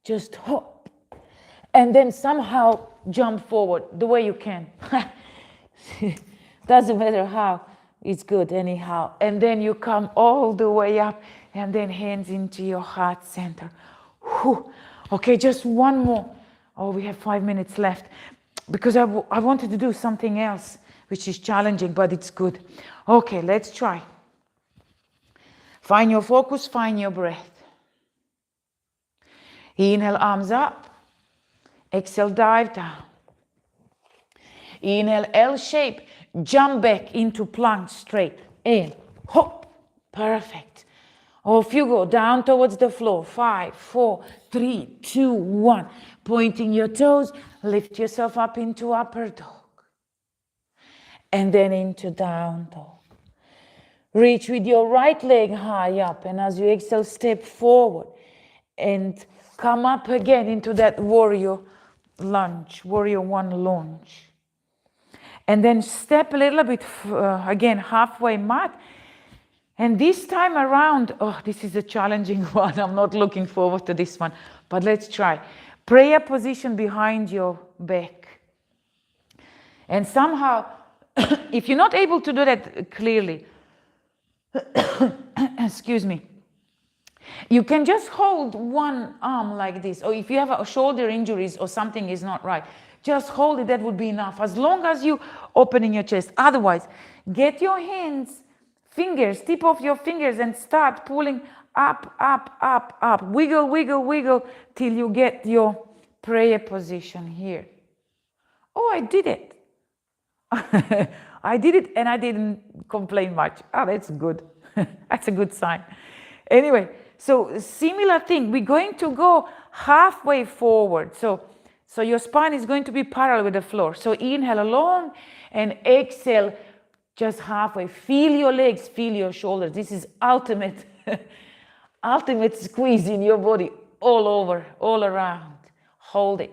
Just hop. And then somehow jump forward the way you can. Doesn't matter how, it's good anyhow. And then you come all the way up and then hands into your heart center. Whew. Okay, just one more. Oh, we have 5 minutes left because I wanted to do something else, which is challenging, but it's good. Okay, let's try. Find your focus, find your breath. Inhale, arms up. Exhale, dive down. Inhale, L shape. Jump back into plank straight. In, hop. Perfect. Off you go, down towards the floor. 5, 4, 3, 2, 1. Pointing your toes, lift yourself up into upper dog. And then into down dog. Reach with your right leg high up, and as you exhale, step forward. And come up again into that warrior lunge, warrior 1 lunge. And then step a little bit, again, halfway mat. And this time around, oh, this is a challenging one. I'm not looking forward to this one, but let's try. Prayer position behind your back. And somehow, if you're not able to do that clearly, excuse me, you can just hold one arm like this. Or if you have a shoulder injuries or something is not right, just hold it, that would be enough. As long as you opening your chest. Otherwise, get your hands, fingers, tip of your fingers and start pulling up, up, up, up. Wiggle, wiggle, wiggle till you get your prayer position here. Oh, I did it. I did it and I didn't complain much. Oh, that's good. That's a good sign. Anyway, so similar thing. We're going to go halfway forward. So your spine is going to be parallel with the floor. So inhale long and exhale just halfway. Feel your legs, feel your shoulders. This is ultimate, ultimate squeeze in your body all over, all around. Hold it.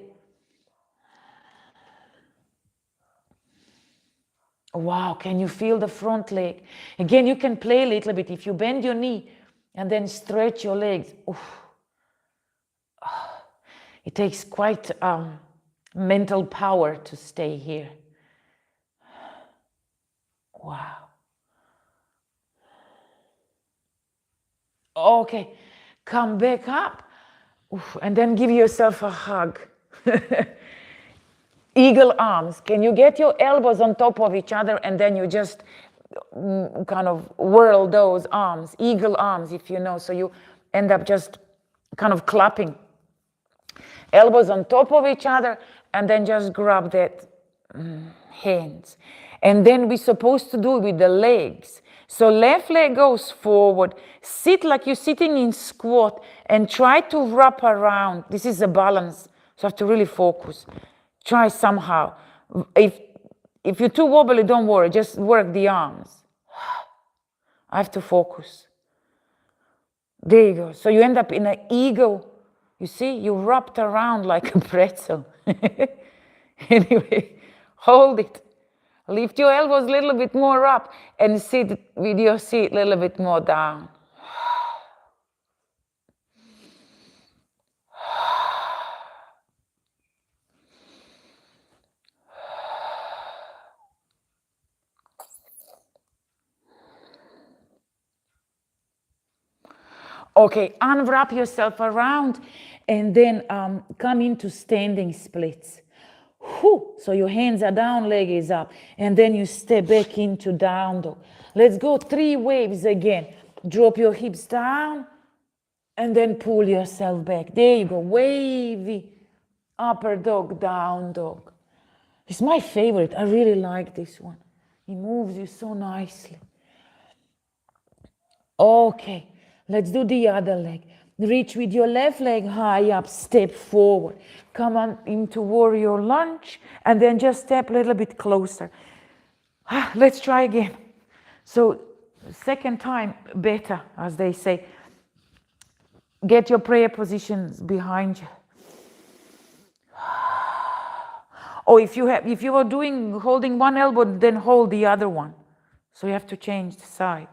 Wow, can you feel the front leg? Again, you can play a little bit. If you bend your knee and then stretch your legs, oof. It takes quite mental power to stay here. Wow. Okay, come back up. Oof, and then give yourself a hug. Eagle arms. Can you get your elbows on top of each other and then you just kind of whirl those arms, eagle arms, if you know, so you end up just kind of clapping. Elbows on top of each other and then just grab that hands. And then we're supposed to do it with the legs. So left leg goes forward, sit like you're sitting in squat and try to wrap around. This is a balance, so you have to really focus. Try somehow. If you're too wobbly, don't worry, just work the arms. I have to focus. There you go. So you end up in an eagle. You see, you wrapped around like a pretzel. Anyway, hold it. Lift your elbows a little bit more up and sit with your seat a little bit more down. Okay, unwrap yourself around and then come into standing splits. Whew. So your hands are down, leg is up. And then you step back into down dog. Let's go 3 waves again. Drop your hips down and then pull yourself back. There you go, wavy upper dog, down dog. It's my favorite. I really like this one. It moves you so nicely. Okay, let's do the other leg. Reach with your left leg high up, step forward. Come on into warrior lunge and then just step a little bit closer. Let's try again. So second time better, as they say. Get your prayer positions behind you. Or if you are holding one elbow, then hold the other one. So you have to change the side.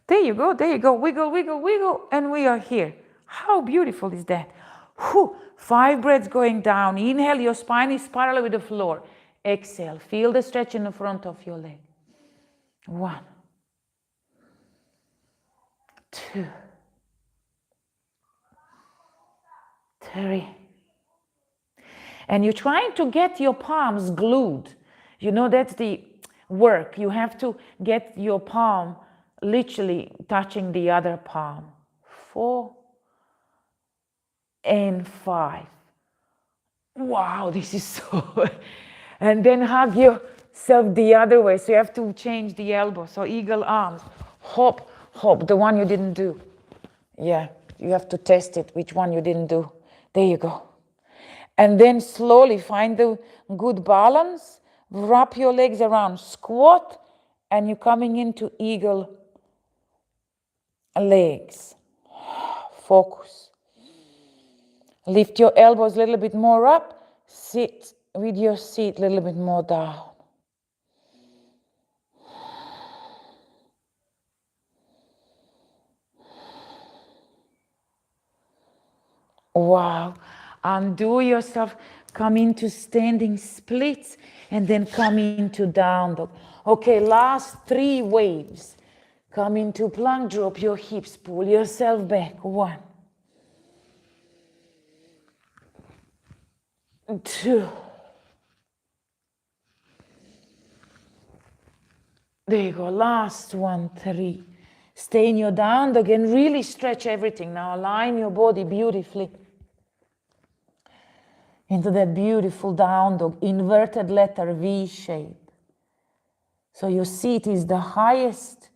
There you go, wiggle, wiggle, wiggle, and we are here. How beautiful is that? Whew. 5 breaths going down. Inhale, your spine is parallel with the floor. Exhale, feel the stretch in the front of your leg. 1, 2, 3. And you're trying to get your palms glued. You know, that's the work. You have to get your palm literally touching the other palm. 4 and 5. Wow, this is so. And then hug yourself the other way. So you have to change the elbow. So eagle arms. Hop, hop, the one you didn't do. Yeah, you have to test it, which one you didn't do. There you go. And then slowly find the good balance. Wrap your legs around, squat, and you're coming into eagle legs. Focus. Lift your elbows a little bit more up. Sit with your seat a little bit more down. Wow. Undo yourself. Come into standing splits and then come into down dog. Okay, last 3 waves. Come into plank, drop your hips, pull yourself back. 1, 2. There you go, last one, 3. Stay in your down dog and really stretch everything. Now align your body beautifully into that beautiful down dog, inverted letter V shape. So your seat is the highest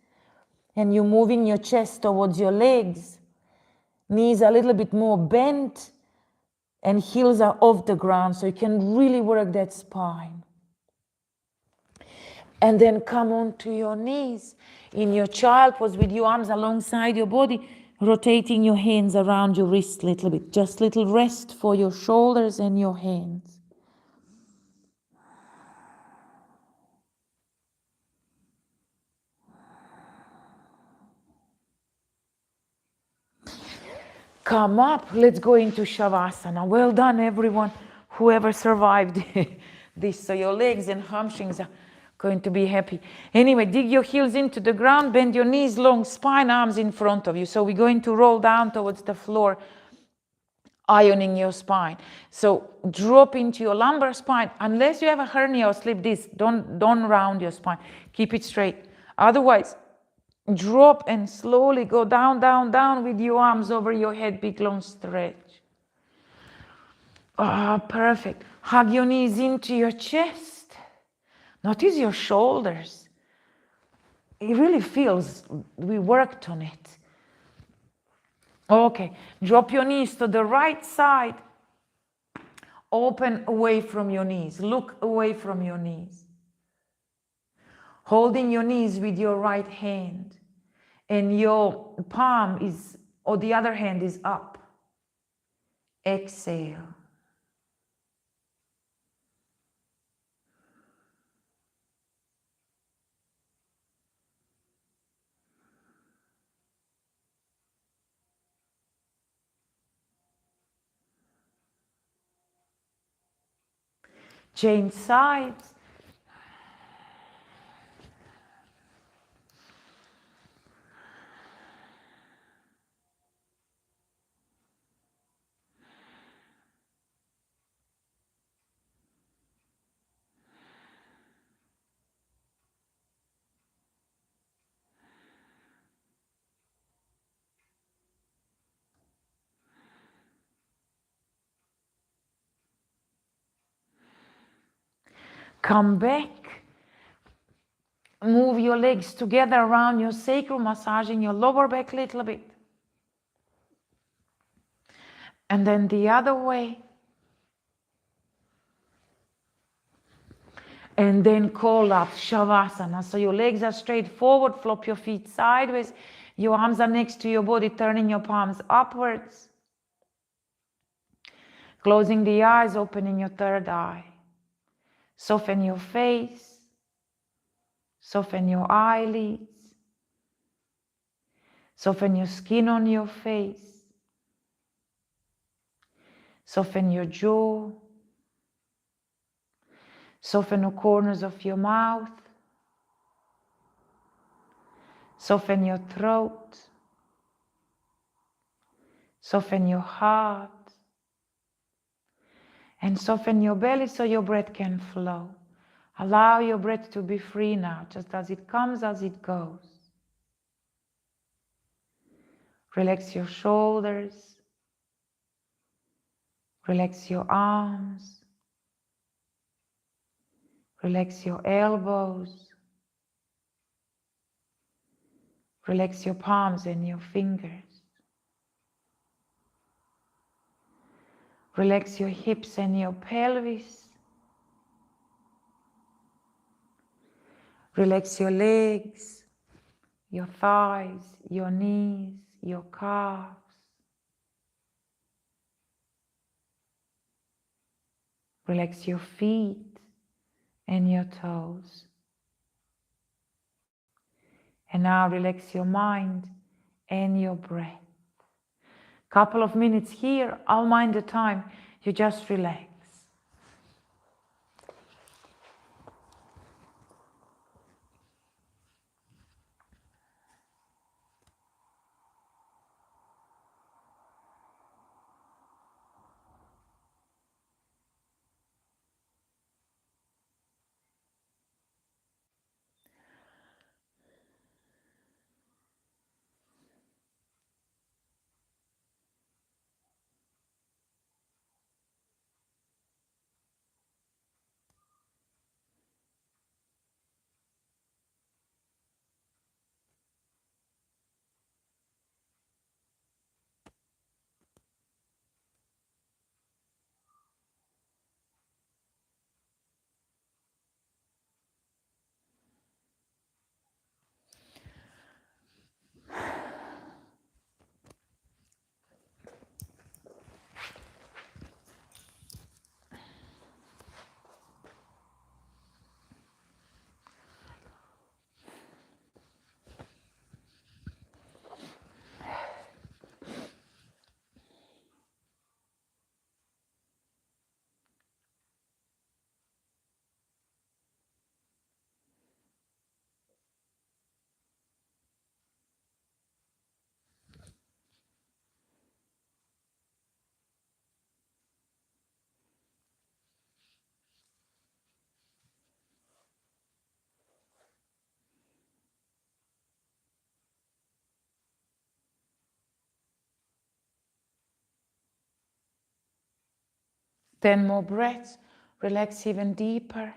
and you're moving your chest towards your legs. Knees a little bit more bent and heels are off the ground so you can really work that spine. And then come onto your knees in your child pose with your arms alongside your body, rotating your hands around your wrist a little bit. Just little rest for your shoulders and your hands. Come up, let's go into Shavasana. Well done, everyone, whoever survived this. So your legs and hamstrings are going to be happy. Anyway, dig your heels into the ground, bend your knees long, spine, arms in front of you. So we're going to roll down towards the floor, ironing your spine. So drop into your lumbar spine. Unless you have a hernia or slip disc, don't round your spine. Keep it straight. Otherwise, drop and slowly go down, down, down with your arms over your head, big long stretch. Ah, perfect. Hug your knees into your chest. Notice your shoulders. It really feels we worked on it. Okay, drop your knees to the right side. Open away from your knees. Look away from your knees. Holding your knees with your right hand. And your palm is, or the other hand is up. Exhale. Change sides. Come back. Move your legs together around your sacrum, massaging your lower back a little bit. And then the other way. And then call up Shavasana. So your legs are straight forward, flop your feet sideways. Your arms are next to your body, turning your palms upwards. Closing the eyes, opening your third eye. Soften your face. Soften your eyelids. Soften your skin on your face. Soften your jaw. Soften the corners of your mouth. Soften your throat. Soften your heart. And soften your belly so your breath can flow. Allow your breath to be free now, just as it comes, as it goes. Relax your shoulders. Relax your arms. Relax your elbows. Relax your palms and your fingers. Relax your hips and your pelvis. Relax your legs, your thighs, your knees, your calves. Relax your feet and your toes. And now relax your mind and your breath. Couple of minutes here, I'll mind the time. You just relax. 10 more breaths. Relax even deeper.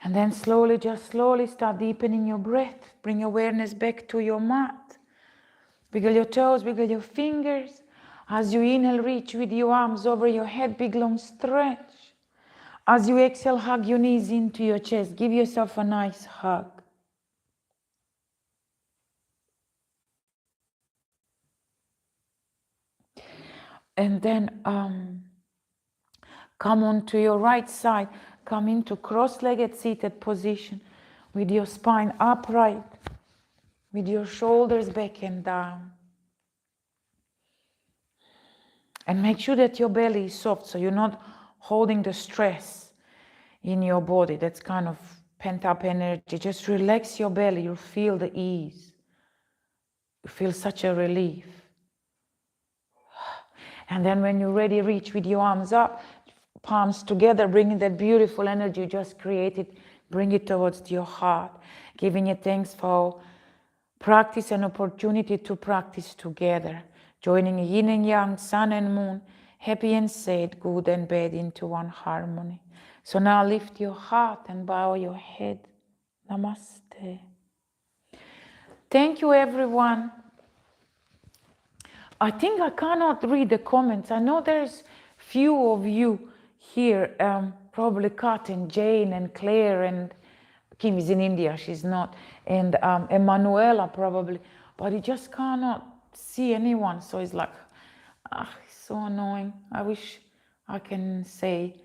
And then slowly, just slowly start deepening your breath. Bring awareness back to your mat. Wiggle your toes, wiggle your fingers. As you inhale, reach with your arms over your head, big long stretch. As you exhale, hug your knees into your chest. Give yourself a nice hug. And then come onto your right side. Come into cross-legged seated position with your spine upright, with your shoulders back and down. And make sure that your belly is soft, so you're not holding the stress in your body. That's kind of pent up energy. Just relax your belly. You'll feel the ease. You feel such a relief. And then when you're ready, reach with your arms up, palms together, bringing that beautiful energy you just created, bring it towards your heart, giving it thanks for practice and opportunity to practice together, joining yin and yang, sun and moon, happy and sad, good and bad into one harmony. So now lift your heart and bow your head. Namaste. Thank you, everyone. I think I cannot read the comments. I know there's few of you here, probably Kat and Jane and Claire, and Kim is in India, she's not, and Emanuela probably, but I just cannot see anyone. So it's like, it's so annoying. I wish I can say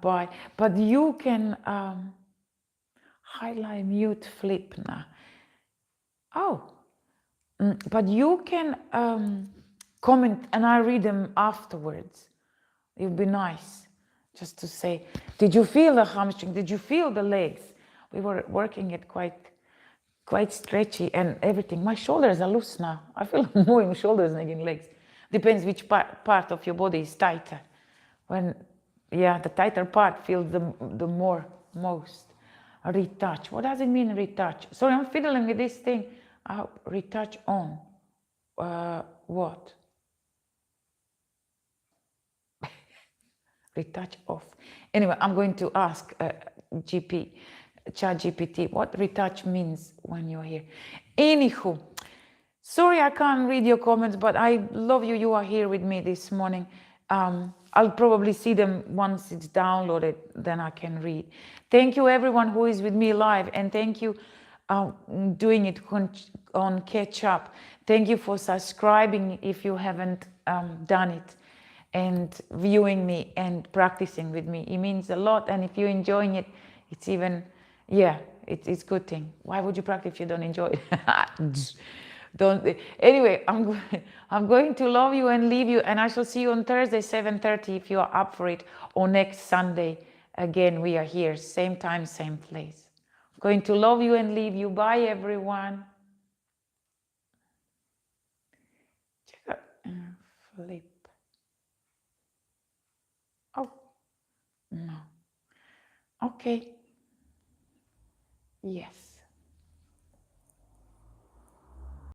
bye, but you can highlight mute flip now. Oh. But you can comment and I read them afterwards. It would be nice just to say, did you feel the hamstring? Did you feel the legs? We were working it quite stretchy and everything. My shoulders are loose now. I feel moving shoulders and again legs. Depends which part of your body is tighter. The tighter part feels the most. Retouch. What does it mean, retouch? Sorry, I'm fiddling with this thing. Retouch on. What? Retouch off. Anyway, I'm going to ask ChatGPT, what retouch means when you're here. Anywho, sorry I can't read your comments, but I love you. You are here with me this morning. I'll probably see them once it's downloaded, then I can read. Thank you everyone who is with me live, and thank you doing it on catch up. Thank you for subscribing if you haven't done it, and viewing me and practicing with me. It means a lot, and if you're enjoying it, it's even, it's a good thing. Why would you practice if you don't enjoy it? Anyway, I'm going to love you and leave you, and I shall see you on Thursday 7:30 if you are up for it, or next Sunday. Again, we are here, same time, same place. Going to love you and leave you. Bye, everyone. Flip. Oh, no. Okay. Yes.